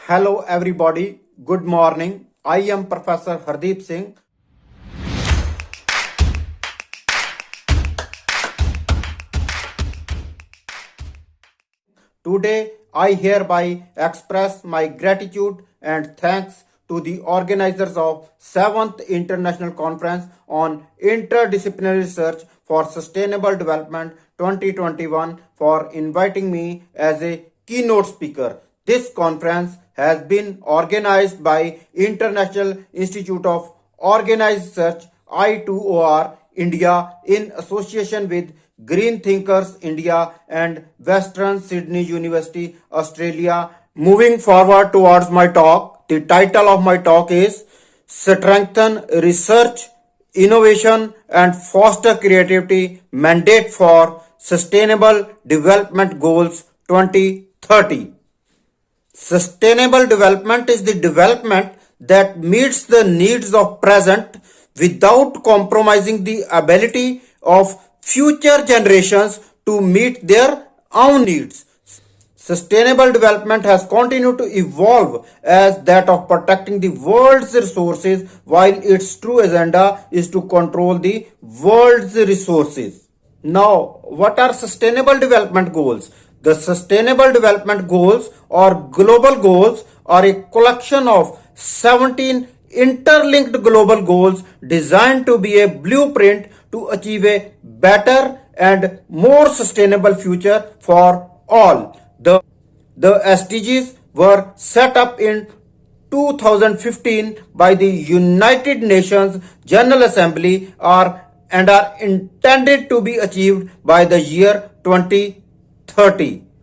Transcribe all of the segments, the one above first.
Hello everybody, good morning. I am Professor Hardeep Singh. Today I hereby express my gratitude and thanks to the organizers of 7th International Conference on Interdisciplinary Research for Sustainable Development 2021 for inviting me as a keynote speaker. This conference has been organized by International Institute of Organized Research I2OR India in association with Green Thinkers India and Western Sydney University, Australia. Moving forward towards my talk, the title of my talk is Strengthen Research, Innovation and Foster Creativity Mandate for Sustainable Development Goals 2030. Sustainable development is the development that meets the needs of present without compromising the ability of future generations to meet their own needs. Sustainable development has continued to evolve as that of protecting the world's resources, while its true agenda is to control the world's resources. Now, what are sustainable development goals? The Sustainable Development Goals or global goals are a collection of 17 interlinked global goals designed to be a blueprint to achieve a better and more sustainable future for all. The SDGs were set up in 2015 by the United Nations General Assembly and are intended to be achieved by the year 2030.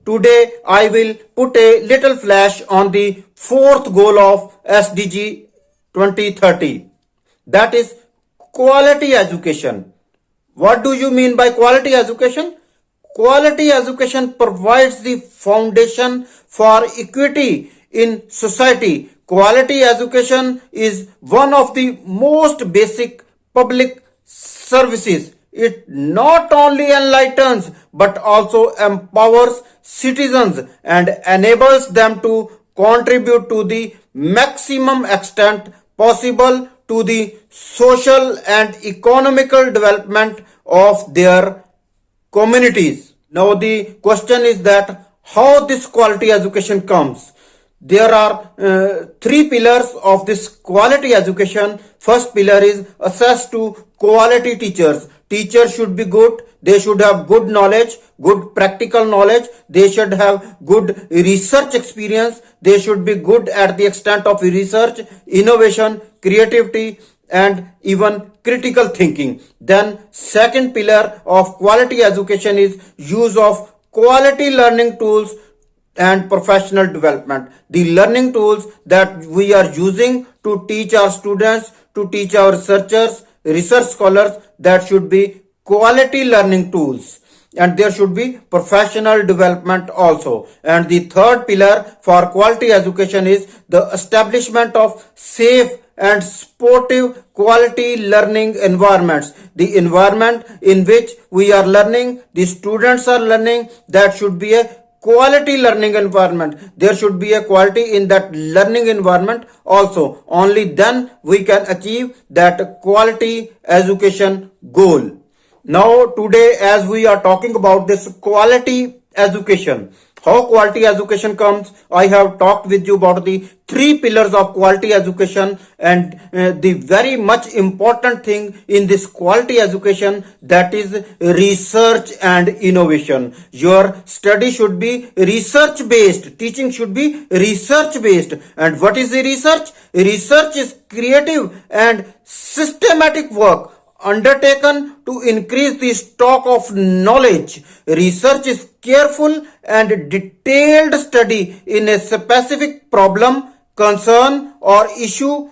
Today I will put a little flash on the fourth goal of SDG 2030. That is quality education. What do you mean by quality education? Quality education provides the foundation for equity in society. Quality education is one of the most basic public services. It not only enlightens but also empowers citizens and enables them to contribute to the maximum extent possible to the social and economical development of their communities. Now the question is that how this quality education comes. There are three pillars of this quality education. First pillar is access to quality teachers. Teachers should be good. They should have good knowledge, good practical knowledge. They should have good research experience. They should be good at the extent of research, innovation, creativity, and even critical thinking. Then second pillar of quality education is use of quality learning tools and professional development. The learning tools that we are using to teach our students, to teach our researchers, research scholars, that should be quality learning tools. And there should be professional development also. And the third pillar for quality education is the establishment of safe and supportive quality learning environments. The environment in which we are learning, the students are learning, that should be a quality learning environment. There should be a quality in that learning environment also. Only then we can achieve that quality education goal. Now today, as we are talking about this quality education, how quality education comes, I have talked with you about the three pillars of quality education, and the very much important thing in this quality education, that is research and innovation. Your study should be research based. Teaching should be research based. And what is the research? Research is creative and systematic work undertaken to increase the stock of knowledge. Research is careful and detailed study in a specific problem, concern or issue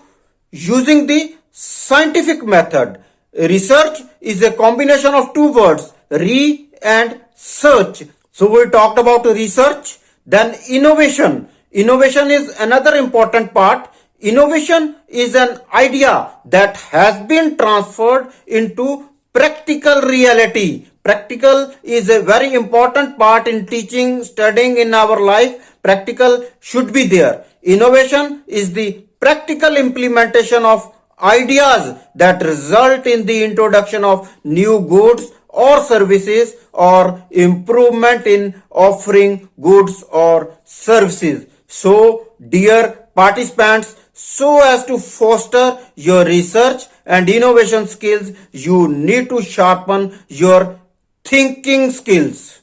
using the scientific method. Research is a combination of two words, re and search. So we talked about research. Then innovation. Innovation is another important part. Innovation is an idea that has been transferred into practical reality. Practical is a very important part in teaching, studying in our life. practical should be there. Innovation is the practical implementation of ideas that result in the introduction of new goods or services or improvement in offering goods or services. So, dear participants, so as to foster your research and innovation skills, you need to sharpen your thinking skills.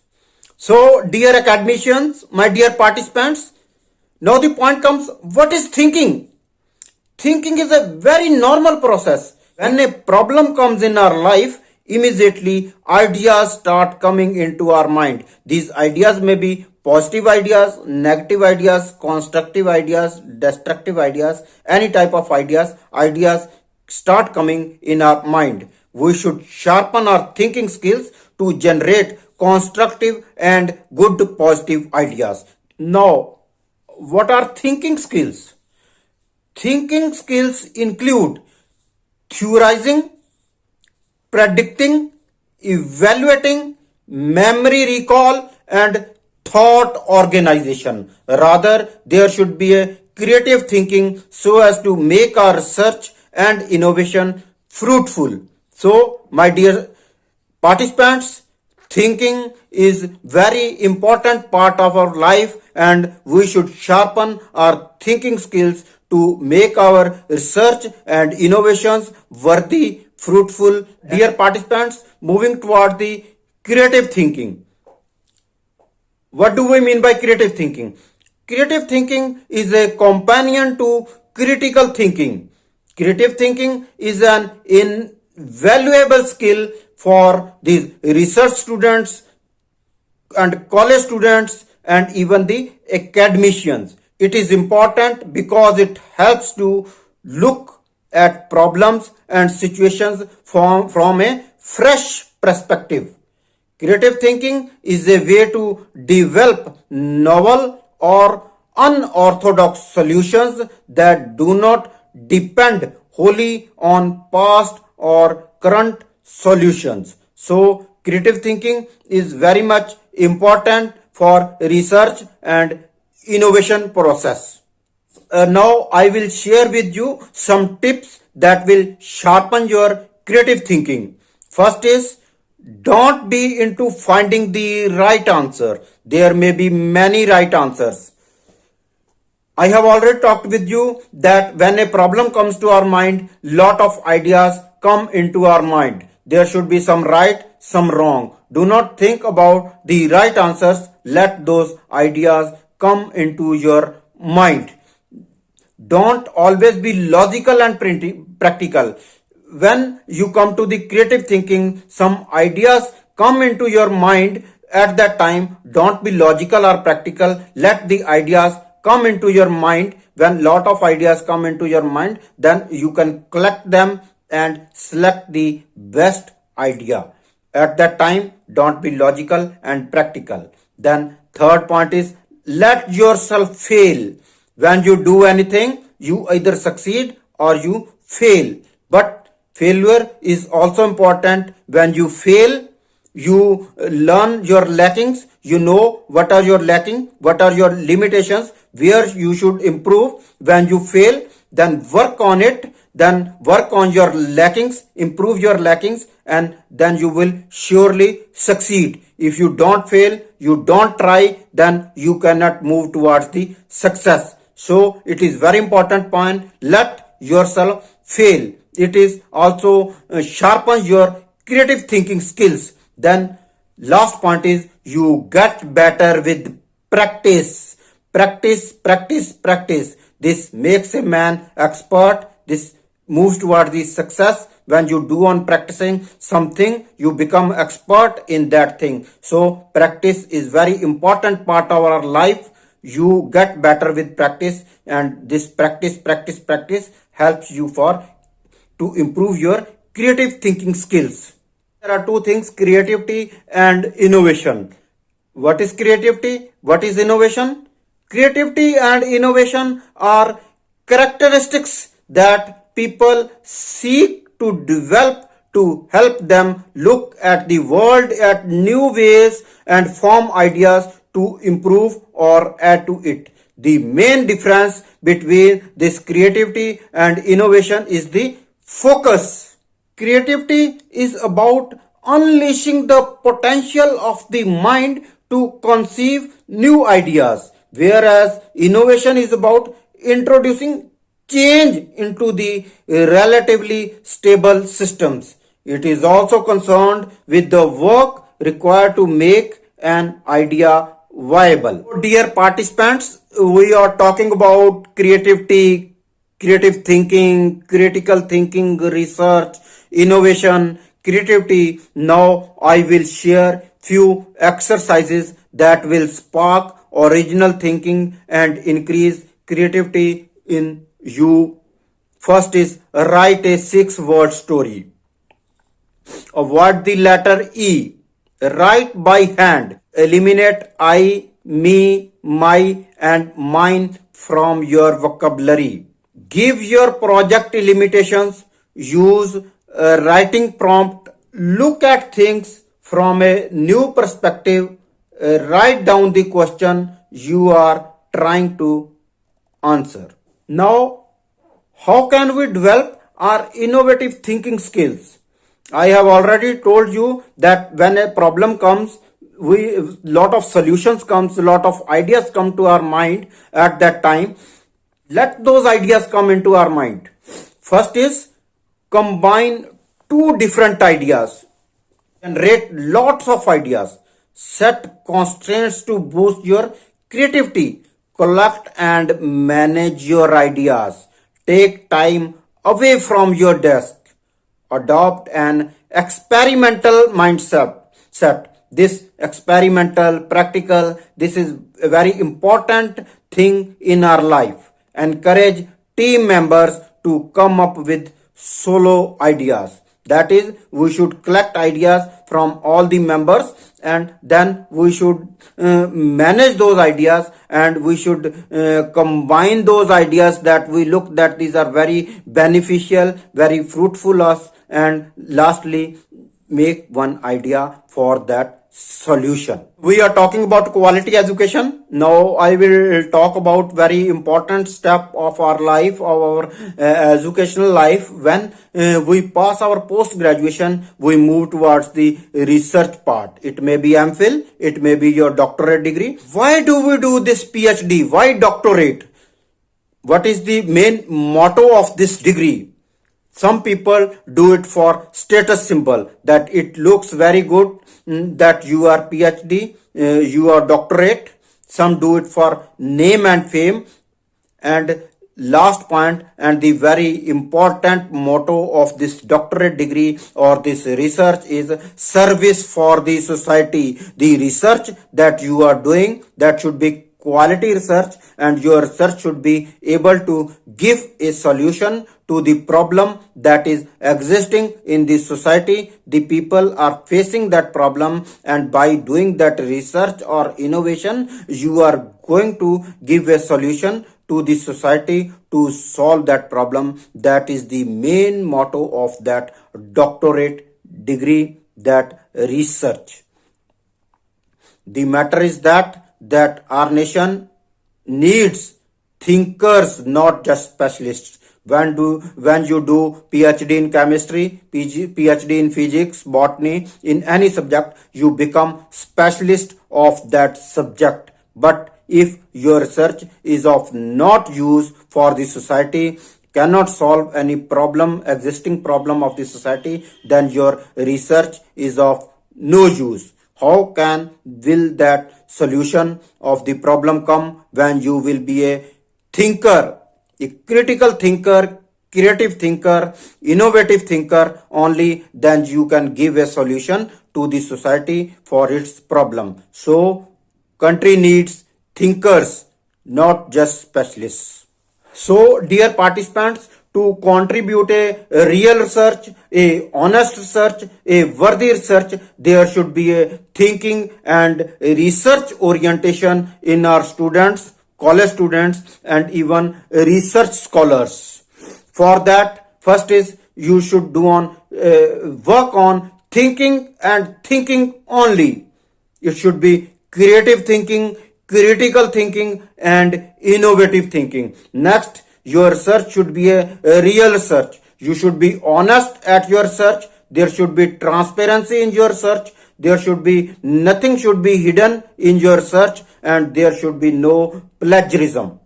So, dear academicians, my dear participants, now the point comes, what is thinking? Thinking is a very normal process. When a problem comes in our life, immediately ideas start coming into our mind. These ideas may be positive ideas, negative ideas, constructive ideas, destructive ideas, any type of ideas. Ideas start coming in our mind. We should sharpen our thinking skills to generate constructive and good positive ideas. Now, what are thinking skills? Thinking skills include theorizing, predicting, evaluating, memory recall, and thought organization. Rather, there should be a creative thinking so as to make our research and innovation fruitful. So, my dear participants, thinking is very important part of our life and we should sharpen our thinking skills to make our research and innovations worthy, fruitful. Dear participants, moving toward the creative thinking. What do we mean by creative thinking? Creative thinking is a companion to critical thinking. Creative thinking is an invaluable skill for these research students and college students and even the academicians. It is important because it helps to look at problems and situations from a fresh perspective. Creative thinking is a way to develop novel or unorthodox solutions that do not depend wholly on past or current solutions. So, creative thinking is very much important for research and innovation process. Now, I will share with you some tips that will sharpen your creative thinking. First is, don't be into finding the right answer. There may be many right answers. I have already talked with you that when a problem comes to our mind, lot of ideas come into our mind. There should be some right, some wrong. Do not think about the right answers. Let those ideas come into your mind. Don't always be logical and practical. When you come to the creative thinking, some ideas come into your mind at that time. Don't be logical or practical. Let the ideas come into your mind. When lot of ideas come into your mind, then you can collect them and select the best idea. At that time, don't be logical and practical. Then third point is, let yourself fail. When you do anything, you either succeed or you fail. But failure is also important. When you fail, you learn your lackings. You know what are your lacking, what are your limitations, where you should improve. When you fail, then work on it. Then work on your lackings, improve your lackings, and then you will surely succeed. If you don't fail, you don't try, then you cannot move towards the success. So it is very important point. Let yourself fail. It is also sharpens your creative thinking skills. Then last point is, you get better with practice. Practice, practice, practice. This makes a man expert. This moves towards the success. When you do on practicing something, you become expert in that thing. So practice is very important part of our life. You get better with practice, and this practice helps you to improve your creative thinking skills. There are two things, creativity and innovation. What is creativity? What is innovation? Creativity and innovation are characteristics that people seek to develop to help them look at the world at new ways and form ideas to improve or add to it. The main difference between this creativity and innovation is the focus. Creativity is about unleashing the potential of the mind to conceive new ideas, whereas innovation is about introducing change into the relatively stable systems. It is also concerned with the work required to make an idea viable. Dear participants, we are talking about creativity, creative thinking, critical thinking, research, innovation, creativity. Now I will share few exercises that will spark original thinking and increase creativity in you. First is write a 6-word story. Avoid the letter E. Write by hand. Eliminate I, me, my and mine from your vocabulary. Give your project limitations. Use a writing prompt. Look at things from a new perspective. Write down the question you are trying to answer. Now, how can we develop our innovative thinking skills? I have already told you that when a problem comes, lot of solutions comes, a lot of ideas come to our mind at that time. Let those ideas come into our mind. First is combine two different ideas. Generate lots of ideas. Set constraints to boost your creativity. Collect and manage your ideas. Take time away from your desk. Adopt an experimental mindset. This experimental, practical, this is a very important thing in our life. Encourage team members to come up with solo ideas. That is, we should collect ideas from all the members and then we should manage those ideas and we should combine those ideas that we look that these are very beneficial, very fruitful us, and lastly make one idea for that solution. We are talking about quality education. Now I will talk about very important step of our life, our educational life. When we pass our post graduation, we move towards the research part. It may be MPhil, it may be your doctorate degree. Why do we do this PhD? Why doctorate? What is the main motto of this degree? Some people do it for status symbol, that it looks very good that you are PhD, you are doctorate. Some do it for name and fame. And last point and the very important motto of this doctorate degree or this research is service for the society. The research that you are doing, that should be quality research, and your research should be able to give a solution to the problem that is existing in the society. The people are facing that problem, and by doing that research or innovation, you are going to give a solution to the society to solve that problem. That is the main motto of that doctorate degree, that research. The matter is that our nation needs thinkers, not just specialists. When you do PhD in chemistry, PhD in physics, botany, in any subject, you become specialist of that subject. But if your research is of not use for the society, cannot solve any problem, existing problem of the society, then your research is of no use. How will that solution of the problem come? When you will be a thinker, a critical thinker, creative thinker, innovative thinker, only then you can give a solution to the society for its problem. So, country needs thinkers, not just specialists. So, dear participants, to contribute a real research, a honest research, a worthy research, there should be a thinking and a research orientation in our students, college students, and even research scholars. For that, first is you should work on thinking and thinking only. It should be creative thinking, critical thinking, and innovative thinking. Next, your search should be a real search. You should be honest at your search. There should be transparency in your search. There should be nothing should be hidden in your search, and there should be no plagiarism.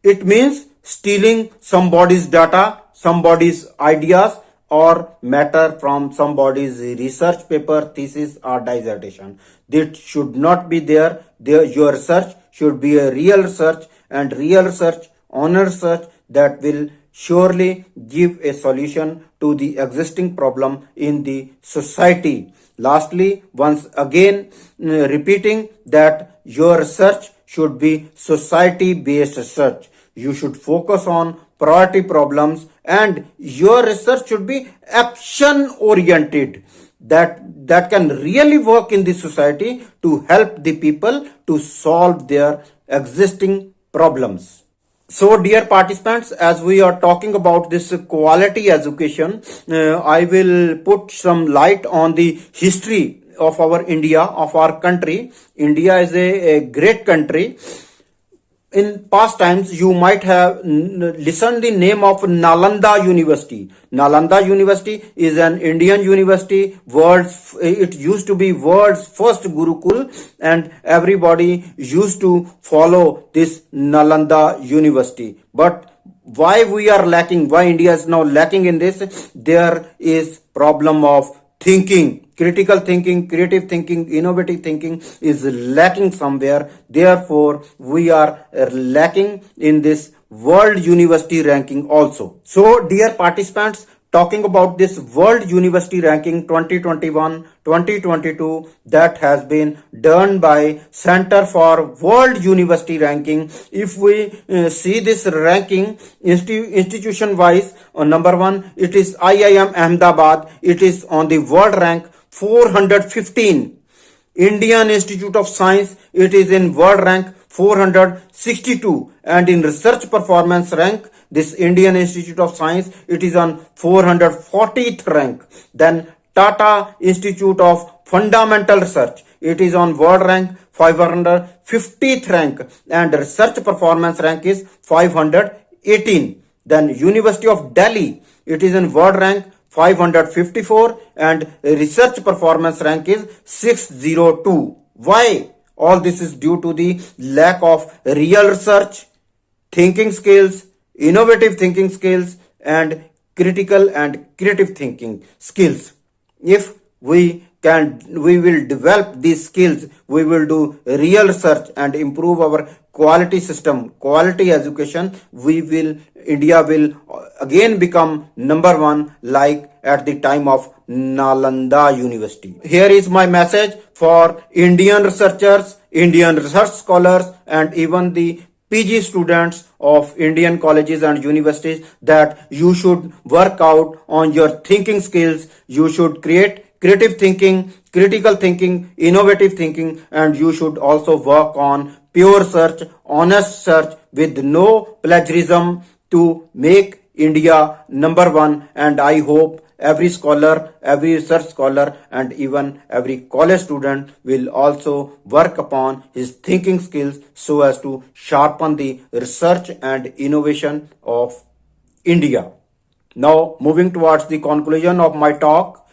It means stealing somebody's data, somebody's ideas, or matter from somebody's research paper, thesis, or dissertation. That should not be there. Your search should be a real research, and real research, honest research that will surely give a solution to the existing problem in the society. Lastly, once again, repeating that your research should be society based research. You should focus on priority problems, and your research should be action oriented, that can really work in the society to help the people to solve their existing problems. So, dear participants, as we are talking about this quality education, I will put some light on the history of our India, of our country. India is a great country. In past times, you might have listened the name of Nalanda University. Nalanda University is an Indian university. It used to be world's first Gurukul, and everybody used to follow this Nalanda University. But why we are lacking? Why India is now lacking in this? There is problem of thinking, critical thinking, creative thinking, innovative thinking is lacking somewhere. Therefore, we are lacking in this world university ranking also. So, dear participants, talking about this world university ranking 2021-2022 that has been done by Center for World University Ranking. If we see this ranking institution wise, on number one, it is IIM Ahmedabad. It is on the world rank 415. Indian Institute of Science, it is in world rank 462, and in research performance rank, this Indian Institute of Science, it is on 440th rank. Then Tata Institute of Fundamental Research, it is on world rank 550th rank, and research performance rank is 518. Then University of Delhi, it is in world rank 554, and research performance rank is 602. Why? All this is due to the lack of real research, thinking skills, innovative thinking skills, and critical and creative thinking skills. If we will develop these skills, we will do real research and improve our quality system, quality education. India will again become number one, like at the time of Nalanda University. Here is my message for Indian researchers, Indian research scholars, and even the PG students of Indian colleges and universities, that you should work out on your thinking skills. You should create creative thinking, critical thinking, innovative thinking, and you should also work on pure search, honest search with no plagiarism to make India number one. And I hope every scholar, every research scholar, and even every college student will also work upon his thinking skills so as to sharpen the research and innovation of India. Now, moving towards the conclusion of my talk,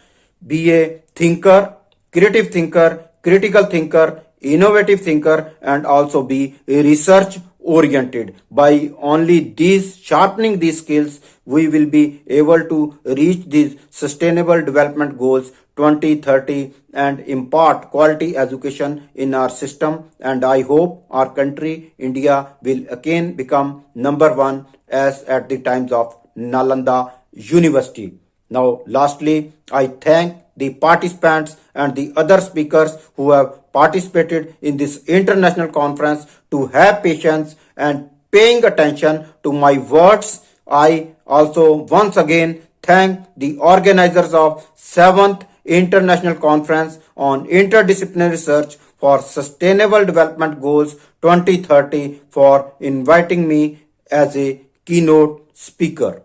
be a thinker, creative thinker, critical thinker, innovative thinker, and also be a research oriented. By only sharpening these skills, we will be able to reach these sustainable development goals 2030 and impart quality education in our system. And I hope our country, India, will again become number one as at the times of Nalanda University. Now, lastly, I thank the participants and the other speakers who have participated in this international conference to have patience and paying attention to my words. I also once again thank the organizers of 7th International Conference on Interdisciplinary Research for Sustainable Development Goals 2030 for inviting me as a keynote speaker.